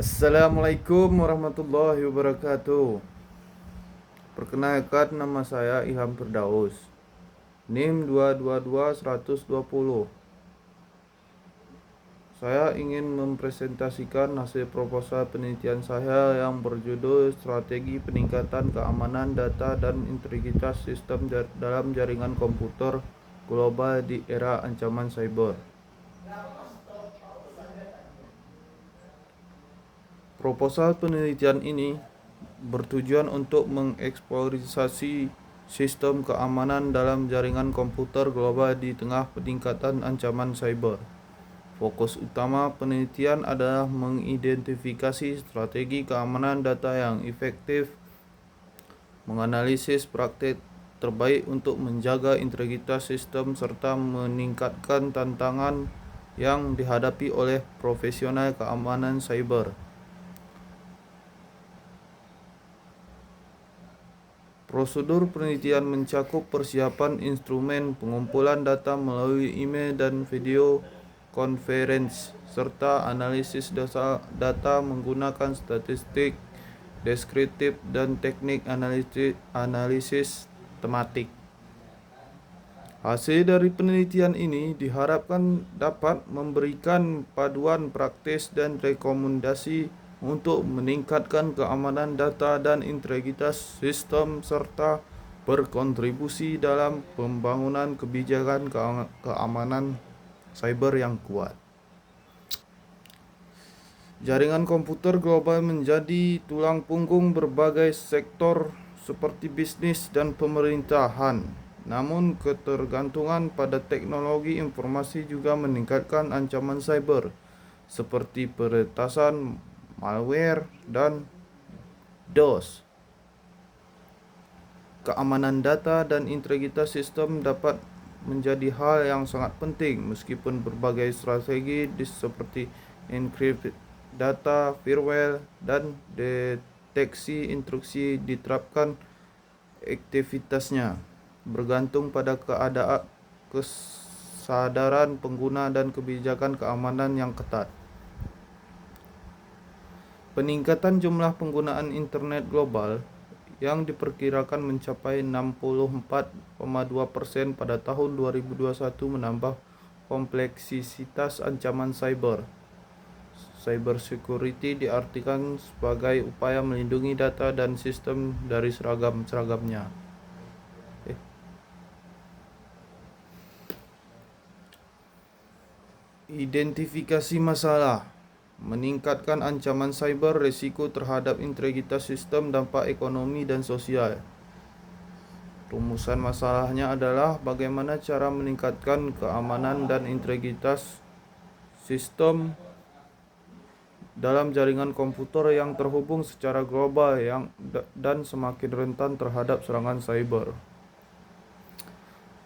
Assalamualaikum warahmatullahi wabarakatuh. Perkenalkan, nama saya Ilham Firdaus. NIM 222-120. Saya ingin mempresentasikan hasil proposal penelitian saya yang berjudul Strategi Peningkatan Keamanan Data dan Integritas Sistem dalam Jaringan Komputer Global di Era Ancaman Cyber. Proposal penelitian ini bertujuan untuk mengeksplorasi sistem keamanan dalam jaringan komputer global di tengah peningkatan ancaman cyber. Fokus utama penelitian adalah mengidentifikasi strategi keamanan data yang efektif, menganalisis praktik terbaik untuk menjaga integritas sistem, serta meningkatkan tantangan yang dihadapi oleh profesional keamanan cyber. Prosedur penelitian mencakup persiapan instrumen pengumpulan data melalui email dan video conference, serta analisis data menggunakan statistik deskriptif dan teknik analisis tematik. Hasil dari penelitian ini diharapkan dapat memberikan paduan praktis dan rekomendasi untuk meningkatkan keamanan data dan integritas sistem, serta berkontribusi dalam pembangunan kebijakan keamanan cyber yang kuat. Jaringan komputer global menjadi tulang punggung berbagai sektor seperti bisnis dan pemerintahan. Namun, ketergantungan pada teknologi informasi juga meningkatkan ancaman cyber, seperti peretasan, malware, dan DOS. Keamanan data dan integritas sistem dapat menjadi hal yang sangat penting meskipun berbagai strategi seperti enkripsi data, firewall, dan deteksi intrusi diterapkan. Aktivitasnya bergantung pada kesadaran pengguna dan kebijakan keamanan yang ketat. Peningkatan jumlah penggunaan internet global yang diperkirakan mencapai 64,2% pada tahun 2021 menambah kompleksitas ancaman cyber. Cyber security diartikan sebagai upaya melindungi data dan sistem dari seragamnya. Identifikasi masalah, meningkatkan ancaman cyber, risiko terhadap integritas sistem, dampak ekonomi dan sosial. Rumusan masalahnya adalah bagaimana cara meningkatkan keamanan dan integritas sistem dalam jaringan komputer yang terhubung secara global dan semakin rentan terhadap serangan cyber.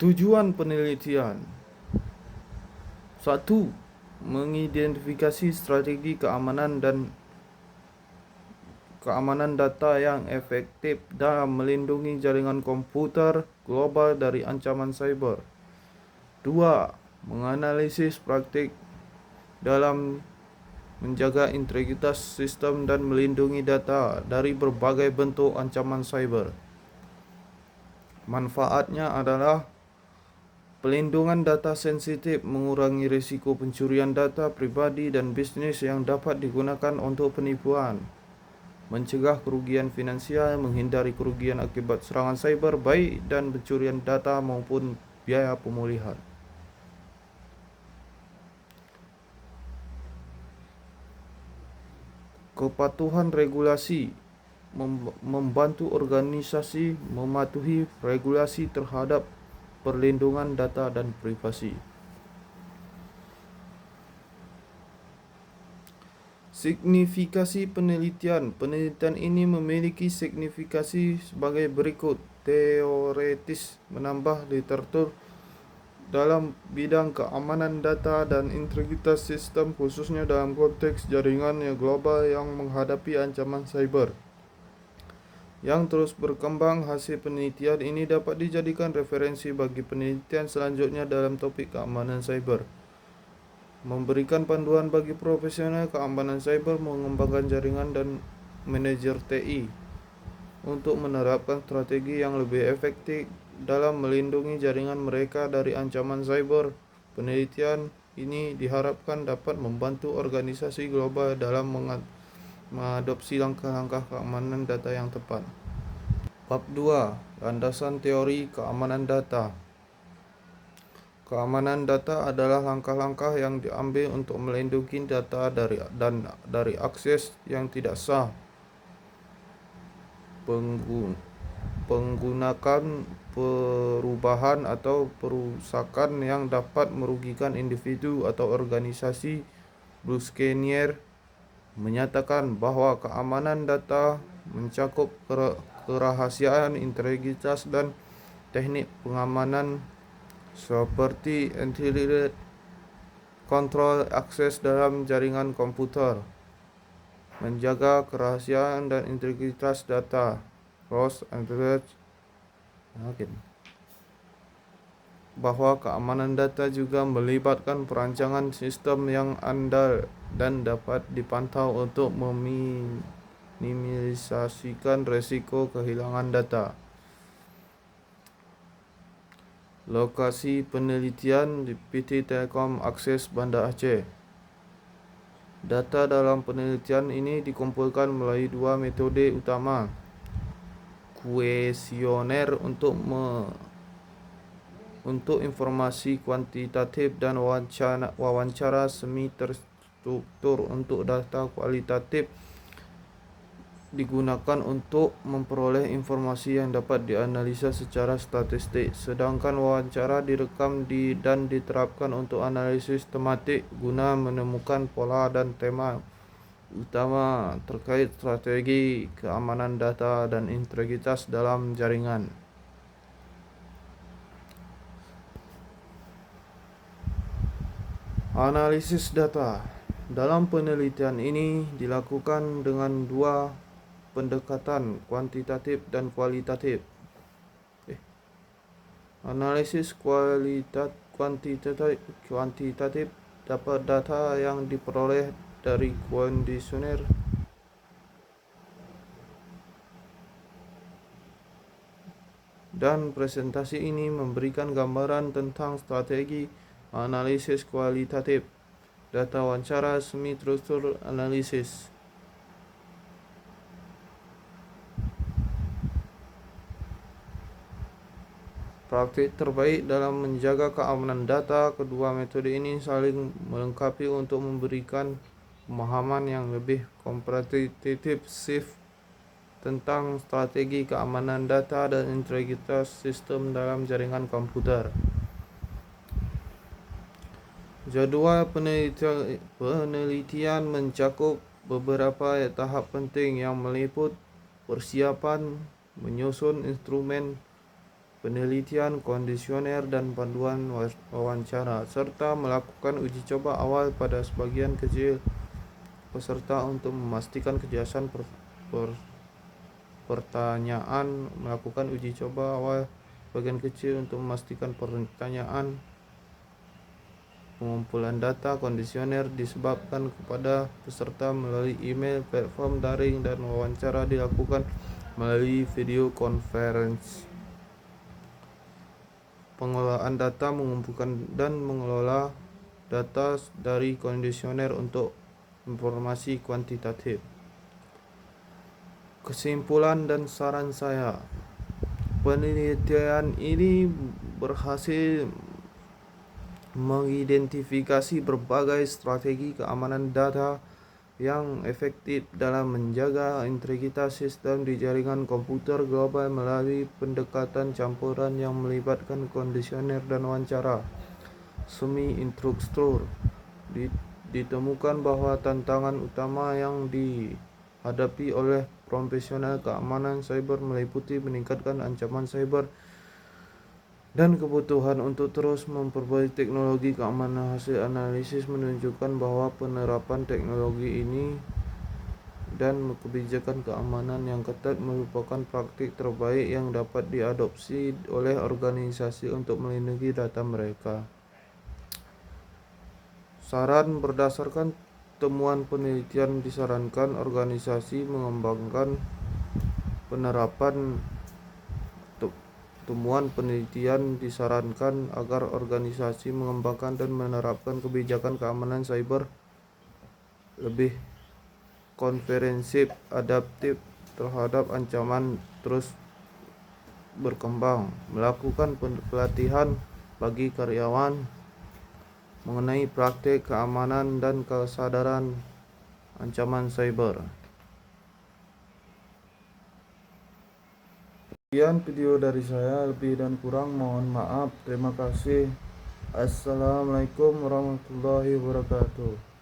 Tujuan penelitian: 1. Mengidentifikasi strategi keamanan data yang efektif dalam melindungi jaringan komputer global dari ancaman cyber. 2. Menganalisis praktik dalam menjaga integritas sistem dan melindungi data dari berbagai bentuk ancaman cyber. Manfaatnya adalah pelindungan data sensitif, mengurangi risiko pencurian data pribadi dan bisnis yang dapat digunakan untuk penipuan, mencegah kerugian finansial, menghindari kerugian akibat serangan cyber baik dan pencurian data maupun biaya pemulihan. Kepatuhan regulasi, membantu organisasi mematuhi regulasi terhadap perlindungan data dan privasi. Signifikasi penelitian. Penelitian ini memiliki signifikasi sebagai berikut. Teoretis, menambah literatur dalam bidang keamanan data dan integritas sistem, khususnya dalam konteks jaringan global yang menghadapi ancaman cyber yang terus berkembang. Hasil penelitian ini dapat dijadikan referensi bagi penelitian selanjutnya dalam topik keamanan cyber. memberikan panduan bagi profesional keamanan cyber, mengembangkan jaringan dan manajer TI untuk menerapkan strategi yang lebih efektif dalam melindungi jaringan mereka dari ancaman cyber. Penelitian ini diharapkan dapat membantu organisasi global dalam mengadopsi langkah-langkah keamanan data yang tepat. Bab 2. Landasan teori keamanan data. Keamanan data adalah langkah-langkah yang diambil untuk melindungi data dari akses yang tidak sah, penggunaan perubahan atau perusakan yang dapat merugikan individu atau organisasi. Bruce Schneier menyatakan bahwa keamanan data mencakup kerahasiaan, integritas, dan teknik pengamanan seperti Internet Control Access dalam jaringan komputer, menjaga kerahasiaan dan integritas data, bahwa keamanan data juga melibatkan perancangan sistem yang andal dan dapat dipantau untuk meminimalisasikan risiko kehilangan data. Lokasi penelitian di PT Telkom Akses Banda Aceh. Data dalam penelitian ini dikumpulkan melalui dua metode utama: kuesioner untuk informasi kuantitatif dan wawancara semi terstruktur untuk data kualitatif digunakan untuk memperoleh informasi yang dapat dianalisa secara statistik, sedangkan wawancara direkam dan diterapkan untuk analisis tematik guna menemukan pola dan tema utama terkait strategi keamanan data dan integritas dalam jaringan. Analisis data. Dalam penelitian ini dilakukan dengan dua pendekatan, kuantitatif dan kualitatif. Analisis kuantitatif dapat data yang diperoleh dari kuesioner dan presentasi ini memberikan gambaran tentang strategi analisis kualitatif, data wawancara semi terstruktur analisis. Praktik terbaik dalam menjaga keamanan data. Kedua metode ini saling melengkapi untuk memberikan pemahaman yang lebih komprehensif tentang strategi keamanan data dan integritas sistem dalam jaringan komputer. Jadwal penelitian mencakup beberapa tahap penting yang meliputi persiapan, menyusun instrumen penelitian, kondisioner, dan panduan wawancara, serta melakukan uji coba awal pada sebagian kecil peserta untuk memastikan kejelasan pertanyaan. Melakukan uji coba awal bagian kecil untuk memastikan pertanyaan. Pengumpulan data kondisioner disebabkan kepada peserta melalui email, platform daring, dan wawancara dilakukan melalui video conference. Pengelolaan data, mengumpulkan dan mengelola data dari kondisioner untuk informasi kuantitatif. Kesimpulan dan saran saya. Penelitian ini berhasil mengidentifikasi berbagai strategi keamanan data yang efektif dalam menjaga integritas sistem di jaringan komputer global melalui pendekatan campuran yang melibatkan kondisioner dan wawancara semi terstruktur. Ditemukan bahwa tantangan utama yang dihadapi oleh profesional keamanan cyber meliputi meningkatkan ancaman cyber dan kebutuhan untuk terus memperbaiki teknologi keamanan. Hasil analisis menunjukkan bahwa penerapan teknologi ini dan kebijakan keamanan yang ketat merupakan praktik terbaik yang dapat diadopsi oleh organisasi untuk melindungi data mereka. Saran berdasarkan temuan penelitian disarankan organisasi mengembangkan penerapan Temuan penelitian disarankan agar organisasi mengembangkan dan menerapkan kebijakan keamanan cyber lebih komprehensif, adaptif terhadap ancaman terus berkembang, melakukan pelatihan bagi karyawan mengenai praktik keamanan dan kesadaran ancaman cyber. Sekian video dari saya, lebih dan kurang mohon maaf. Terima kasih. Assalamualaikum warahmatullahi wabarakatuh.